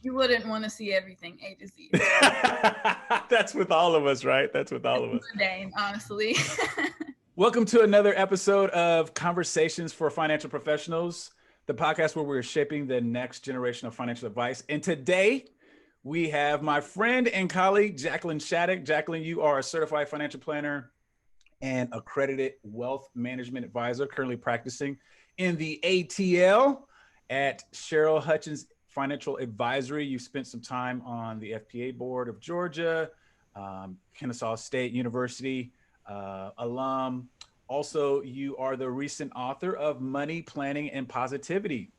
You wouldn't want to see everything A to Z. That's with all of us, right? That's with all of us. Mundane, honestly. Welcome to another episode of Conversations for Financial Professionals, the podcast where we're shaping the next generation of financial advice. And today we have my friend and colleague, Jacqueline Schadeck. Jacqueline, you are a certified financial planner and accredited wealth management advisor, currently practicing in the ATL at Cheryl Hutchins Financial Advisory. You spent some time on the FPA board of Georgia, Kennesaw State University alum. Also, you are the recent author of Money, Planning, and Positivity.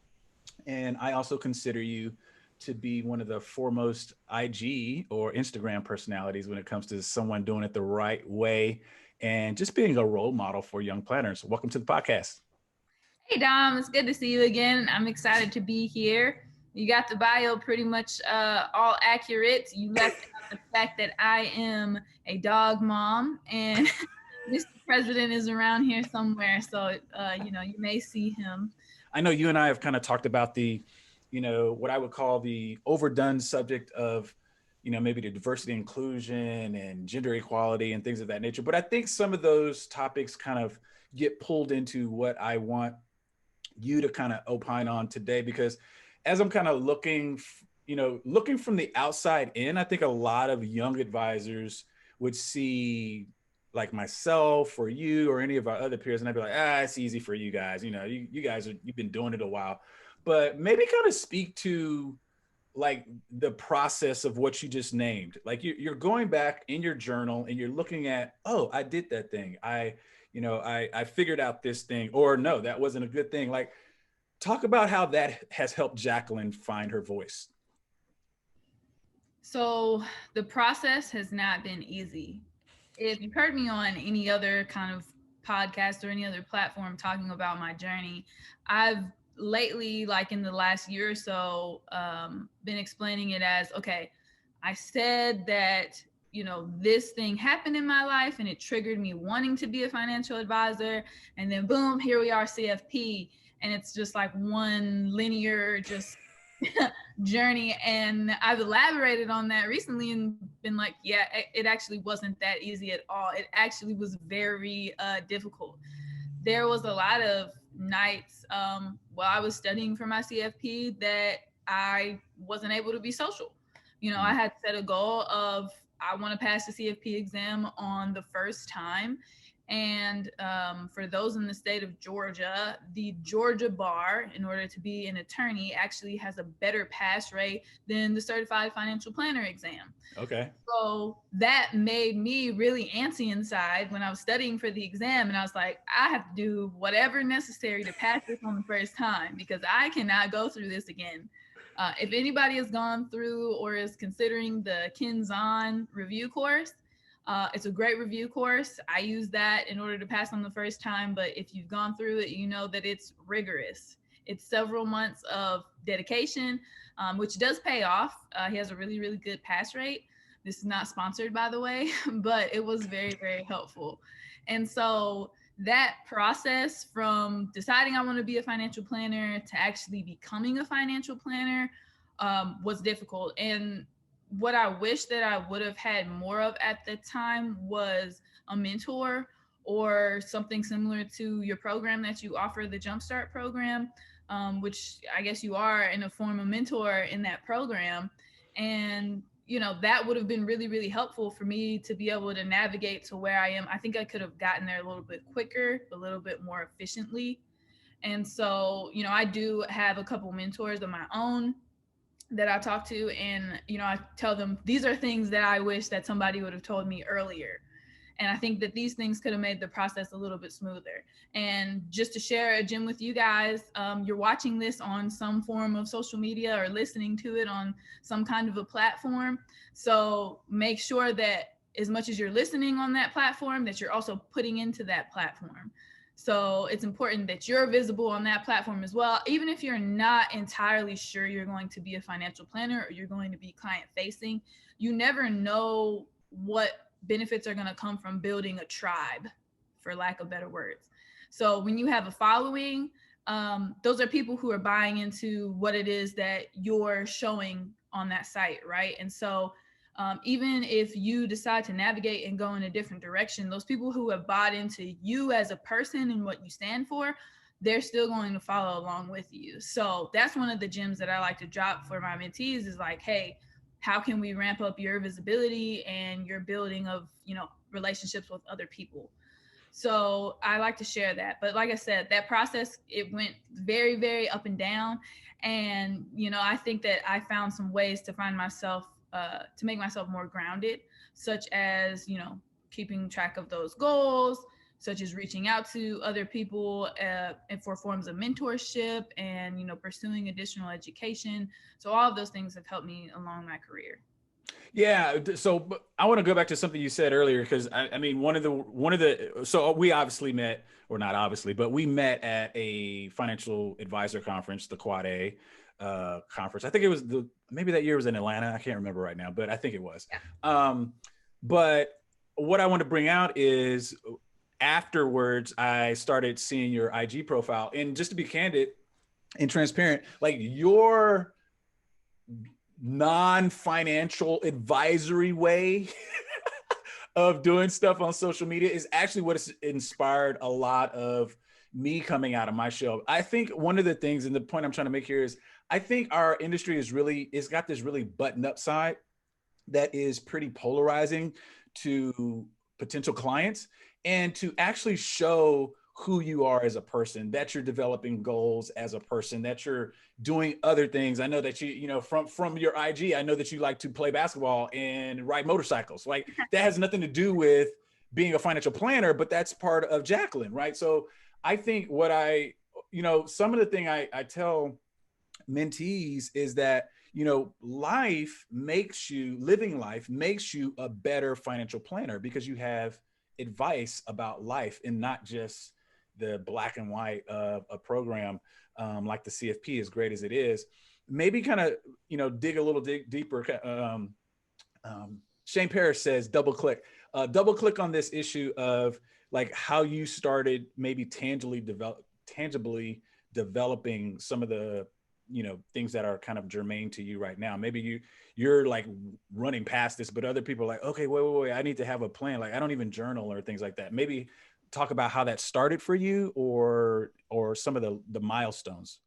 And I also consider you to be one of the foremost IG or Instagram personalities when it comes to someone doing it the right way and just being a role model for young planners. Welcome to the podcast. Hey, Dom, it's good to see you again. I'm excited to be here. You got the bio pretty much all accurate. You left out the fact that I am a dog mom and Mr. President is around here somewhere. So, you may see him. I know you and I have kind of talked about the, what I would call the overdone subject of, maybe the diversity, inclusion, and gender equality and things of that nature. But I think some of those topics kind of get pulled into what I want you to kind of opine on today, because as I'm kind of looking from the outside in, I think a lot of young advisors would see like myself or you or any of our other peers, and I'd be like, it's easy for you guys. You guys you've been doing it a while, but maybe kind of speak to like the process of what you just named. Like you're going back in your journal and you're looking at, oh, I did that thing. I figured out this thing, or no, that wasn't a good thing. Like, talk about how that has helped Jacqueline find her voice. So the process has not been easy. If you've heard me on any other kind of podcast or any other platform talking about my journey, I've lately, like in the last year or so, been explaining it as, okay, I said that, this thing happened in my life and it triggered me wanting to be a financial advisor. And then boom, here we are, CFP. And it's just like one linear, just journey. And I've elaborated on that recently and been like, yeah, it actually wasn't that easy at all. It actually was very difficult. There was a lot of nights while I was studying for my CFP that I wasn't able to be social. I had set a goal of, I want to pass the CFP exam on the first time. And for those in the state of Georgia, the Georgia bar, in order to be an attorney, actually has a better pass rate than the certified financial planner exam. Okay. So that made me really antsy inside when I was studying for the exam. And I was like, I have to do whatever necessary to pass this on the first time, because I cannot go through this again. If anybody has gone through or is considering the Kinzon review course, it's a great review course. I use that in order to pass on the first time. But if you've gone through it, you know that it's rigorous. It's several months of dedication, which does pay off. He has a really, really good pass rate. This is not sponsored, by the way, but it was very, very helpful. And so that process from deciding I want to be a financial planner to actually becoming a financial planner was difficult. And what I wish that I would have had more of at the time was a mentor or something similar to your program that you offer, the Jumpstart program, which I guess you are in a form of mentor in that program. And, that would have been really, really helpful for me to be able to navigate to where I am. I think I could have gotten there a little bit quicker, a little bit more efficiently. And so, I do have a couple mentors of my own that I talk to, and I tell them these are things that I wish that somebody would have told me earlier. And I think that these things could have made the process a little bit smoother. And just to share a gem with you guys, you're watching this on some form of social media or listening to it on some kind of a platform. So make sure that as much as you're listening on that platform, that you're also putting into that platform. So it's important that you're visible on that platform as well. Even if you're not entirely sure you're going to be a financial planner or you're going to be client facing, you never know what benefits are going to come from building a tribe, for lack of better words. So when you have a following, those are people who are buying into what it is that you're showing on that site, right? And so even if you decide to navigate and go in a different direction, those people who have bought into you as a person and what you stand for, they're still going to follow along with you. So that's one of the gems that I like to drop for my mentees is like, hey, how can we ramp up your visibility and your building of, relationships with other people? So I like to share that. But like I said, that process, it went very, very up and down. And, I think that I found some ways to find myself, to make myself more grounded, such as, keeping track of those goals, such as reaching out to other people and for forms of mentorship and, pursuing additional education. So all of those things have helped me along my career. Yeah. So I want to go back to something you said earlier, because I mean, so we obviously met, or not obviously, but we met at a financial advisor conference, the Quad A conference. I think it was maybe that year was in Atlanta. I can't remember right now, but I think it was. Yeah. But what I want to bring out is afterwards, I started seeing your IG profile, and just to be candid and transparent, like your non-financial advisory way of doing stuff on social media is actually what has inspired a lot of me coming out of my shell. I think one of the things, and the point I'm trying to make here is, I think our industry it's got this really buttoned up side that is pretty polarizing to potential clients, and to actually show who you are as a person, that you're developing goals as a person, that you're doing other things. I know that from your IG, I know that you like to play basketball and ride motorcycles. Like, that has nothing to do with being a financial planner, but that's part of Jacqueline, right? So I think some of the thing I tell mentees is that, living life makes you a better financial planner, because you have advice about life and not just the black and white of a program like the CFP, as great as it is. Maybe kind of, dig a little deeper. Shane Parrish says, double click on this issue of like how you started maybe tangibly developing some of the things that are kind of germane to you right now. Maybe you're like running past this, but other people are like, okay, wait, I need to have a plan. Like, I don't even journal or things like that. Maybe talk about how that started for you, or some of the milestones.